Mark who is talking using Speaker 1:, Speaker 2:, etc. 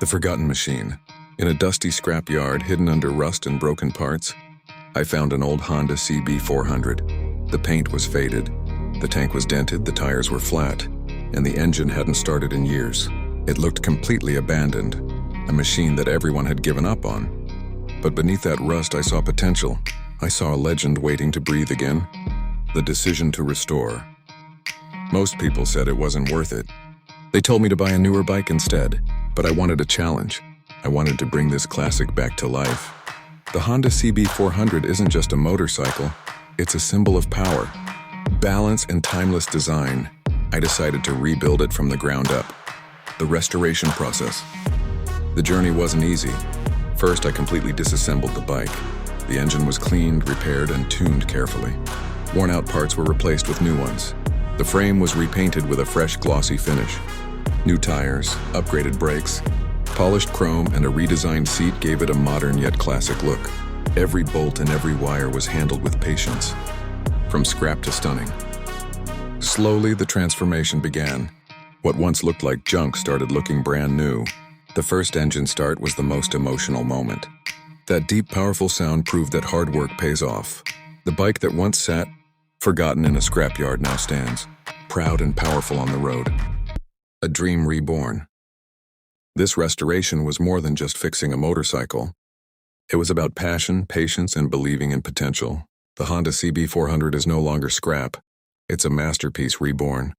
Speaker 1: The forgotten machine. In a dusty scrapyard hidden under rust and broken parts, I found an old Honda CB400. The paint was faded, the tank was dented, the tires were flat, and the engine hadn't started in years. It looked completely abandoned, a machine that everyone had given up on. But beneath that rust I saw potential. I saw a legend waiting to breathe again. The decision to restore. Most people said it wasn't worth it. They told me to buy a newer bike instead, but I wanted a challenge. I wanted to bring this classic back to life. The Honda CB400 isn't just a motorcycle, it's a symbol of power, balance, and timeless design. I decided to rebuild it from the ground up. The restoration process. The journey wasn't easy. First, I completely disassembled the bike. The engine was cleaned, repaired, and tuned carefully. Worn-out parts were replaced with new ones. The frame was repainted with a fresh, glossy finish. New tires, upgraded brakes, polished chrome, and a redesigned seat gave it a modern yet classic look. Every bolt and every wire was handled with patience, from scrap to stunning. Slowly, the transformation began. What once looked like junk started looking brand new. The first engine start was the most emotional moment. That deep, powerful sound proved that hard work pays off. The bike that once sat, forgotten in a scrapyard, now stands, proud and powerful on the road. A dream reborn. This restoration was more than just fixing a motorcycle. It was about passion, patience, and believing in potential. The Honda CB400 is no longer scrap. It's a masterpiece reborn.